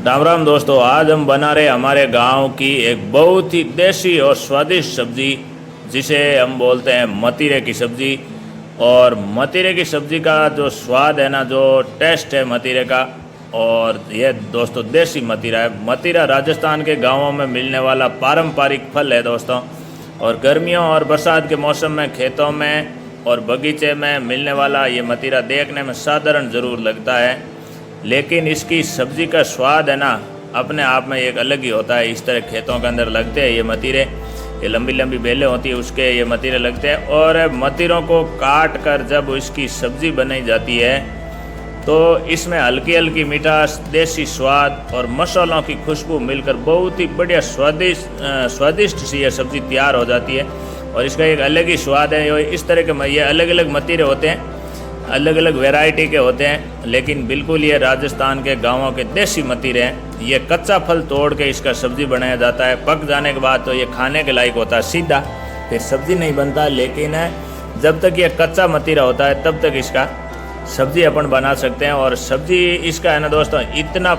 राम राम दोस्तों, आज हम बना रहे हमारे गांव की एक बहुत ही देसी और स्वादिष्ट सब्ज़ी जिसे हम बोलते हैं मतीरे की सब्ज़ी। और मतीरे की सब्ज़ी का जो स्वाद है ना, जो टेस्ट है मतीरे का, और ये दोस्तों देसी मतीरा है। मतीरा राजस्थान के गांवों में मिलने वाला पारंपरिक फल है दोस्तों। और गर्मियों और बरसात के मौसम में खेतों में और बगीचे में मिलने वाला ये मतीरा देखने में साधारण ज़रूर लगता है, लेकिन इसकी सब्ज़ी का स्वाद है ना, अपने आप में एक अलग ही होता है। इस तरह खेतों के अंदर लगते हैं ये मतीरे, ये लंबी लंबी बेलें होती है उसके ये मतीरे लगते हैं। और मतीरों को काट कर जब इसकी सब्ज़ी बनाई जाती है तो इसमें हल्की हल्की मिठास, देसी स्वाद और मसालों की खुशबू मिलकर बहुत ही बढ़िया स्वादिष्ट सी यह सब्ज़ी तैयार हो जाती है। और इसका एक अलग ही स्वाद है। इस तरह के ये अलग अलग मतीरे होते हैं, अलग अलग वैरायटी के होते हैं, लेकिन बिल्कुल ये राजस्थान के गांवों के देसी मतीरे हैं। ये कच्चा फल तोड़ के इसका सब्ज़ी बनाया जाता है। पक जाने के बाद तो ये खाने के लायक होता है सीधा, फिर सब्ज़ी नहीं बनता। लेकिन जब तक ये कच्चा मतीरा होता है तब तक इसका सब्ज़ी अपन बना सकते हैं। और सब्ज़ी इसका है ना दोस्तों, इतना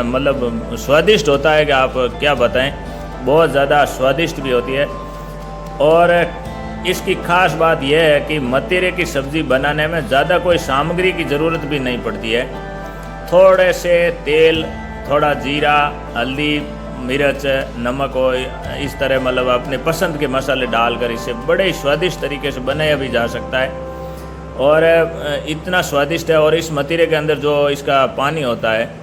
मतलब स्वादिष्ट होता है कि आप क्या बताएं, बहुत ज़्यादा स्वादिष्ट भी होती है। और इसकी खास बात यह है कि मतीरे की सब्ज़ी बनाने में ज़्यादा कोई सामग्री की ज़रूरत भी नहीं पड़ती है। थोड़े से तेल, थोड़ा जीरा, हल्दी, मिर्च, नमक हो, इस तरह मतलब अपने पसंद के मसाले डालकर इसे बड़े ही स्वादिष्ट तरीके से बनाया भी जा सकता है। और इतना स्वादिष्ट है। और इस मतीरे के अंदर जो इसका पानी होता है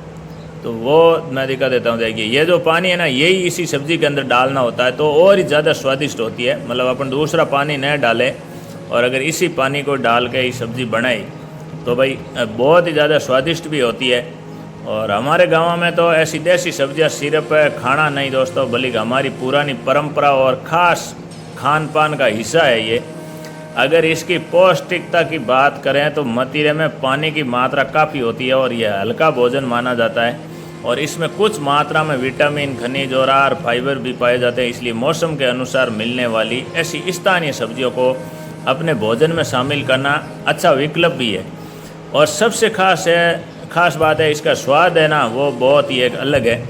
तो वो मैं दिखा देता हूँ। देखिए, ये जो पानी है ना, यही इसी सब्ज़ी के अंदर डालना होता है तो और ही ज़्यादा स्वादिष्ट होती है। मतलब अपन दूसरा पानी न डालें और अगर इसी पानी को डाल के ये सब्ज़ी बनाई तो भाई बहुत ही ज़्यादा स्वादिष्ट भी होती है। और हमारे गाँव में तो ऐसी देसी सब्ज़ियाँ सिर्फ खाना नहीं दोस्तों, बल्कि हमारी पुरानी परंपरा और ख़ास खान पान का हिस्सा है ये। अगर इसकी पौष्टिकता की बात करें तो मतीरे में पानी की मात्रा काफ़ी होती है और यह हल्का भोजन माना जाता है। और इसमें कुछ मात्रा में विटामिन, खनिज और फाइबर भी पाए जाते हैं। इसलिए मौसम के अनुसार मिलने वाली ऐसी स्थानीय सब्जियों को अपने भोजन में शामिल करना अच्छा विकल्प भी है। और सबसे खास बात है, इसका स्वाद है ना, वो बहुत ही एक अलग है।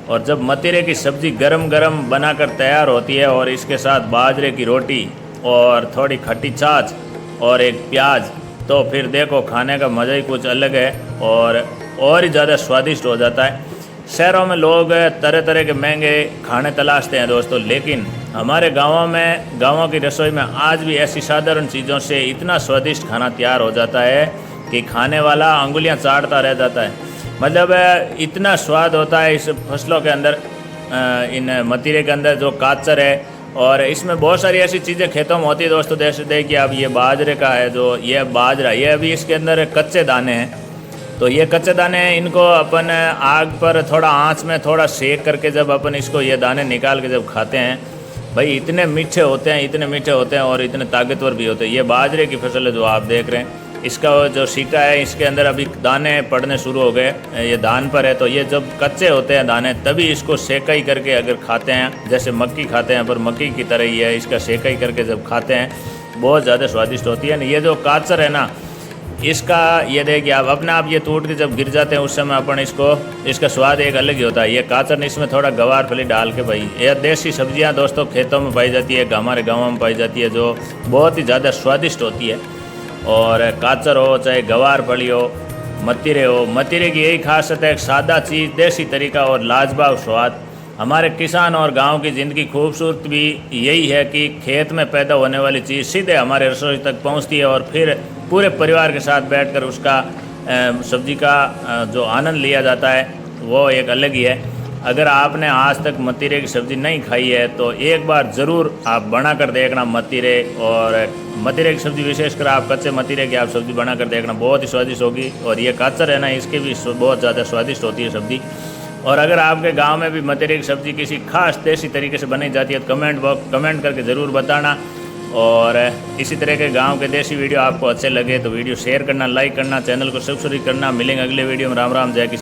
और जब मतीरे की सब्ज़ी गरम गरम बनाकर तैयार होती है और इसके साथ बाजरे की रोटी और थोड़ी खट्टी छाछ और एक प्याज, तो फिर देखो खाने का मज़ा ही कुछ अलग है और ही ज़्यादा स्वादिष्ट हो जाता है। शहरों में लोग तरह तरह के महंगे खाने तलाशते हैं दोस्तों, लेकिन हमारे गाँवों की रसोई में आज भी ऐसी साधारण चीज़ों से इतना स्वादिष्ट खाना तैयार हो जाता है कि खाने वाला अंगुलियां चाटता रह जाता है। मतलब इतना स्वाद होता है इस फसलों के अंदर, इन मतीरे के अंदर जो काचर है। और इसमें बहुत सारी ऐसी चीज़ें खेतों में होती है दोस्तों। जैसे देखिए, अब ये बाजरे का है, जो ये बाजरा, ये अभी इसके अंदर कच्चे दाने हैं। तो ये कच्चे दाने इनको अपन आग पर थोड़ा आंच में थोड़ा सेक करके जब अपन इसको ये दाने निकाल के जब खाते हैं, भाई इतने मीठे होते हैं और इतने ताकतवर भी होते हैं। ये बाजरे की फसल है जो आप देख रहे हैं। इसका जो सीटा है, इसके अंदर अभी दाने पड़ने शुरू हो गए, ये धान पर है। तो ये जब कच्चे होते हैं दाने, तभी इसको सेकाई करके अगर खाते हैं, जैसे मक्की खाते हैं, पर मक्की की तरह ही है, इसका सेकाई करके जब खाते हैं बहुत ज़्यादा स्वादिष्ट होती है। ये जो काचर है ना, इसका ये देखिए आप अपने आप ये टूट के जब गिर जाते हैं उस समय अपन इसका स्वाद एक अलग ही होता है। ये काचर, इसमें थोड़ा गवार फली डाल के, भाई ये देसी सब्जियां दोस्तों खेतों में पाई जाती है, हमारे गाँव में पाई जाती है, जो बहुत ही ज़्यादा स्वादिष्ट होती है। और काचर हो चाहे गवार फली हो, मतीरे की यही खासियत है, एक सादा चीज़, देसी तरीका और लाजवाब स्वाद। हमारे किसान और गांव की ज़िंदगी खूबसूरत भी यही है कि खेत में पैदा होने वाली चीज़ सीधे हमारे रसोई तक पहुंचती है और फिर पूरे परिवार के साथ बैठकर उसका सब्ज़ी का जो आनंद लिया जाता है वो एक अलग ही है। अगर आपने आज तक मतीरे की सब्ज़ी नहीं खाई है तो एक बार ज़रूर आप बना कर देखना मतीरे की सब्ज़ी, विशेषकर आप कच्चे मतीरे की आप सब्ज़ी बना कर देखना, बहुत ही स्वादिष्ट होगी। और ये काचर है ना, इसके भी बहुत ज़्यादा स्वादिष्ट होती है सब्ज़ी। और अगर आपके गांव में भी मतीरे की सब्ज़ी किसी खास देसी तरीके से बनाई जाती है तो कमेंट करके ज़रूर बताना। और इसी तरह के गांव के देसी वीडियो आपको अच्छे लगे तो वीडियो शेयर करना, लाइक करना, चैनल को सब्सक्राइब करना। मिलेंगे अगले वीडियो में। राम राम, जय किसान।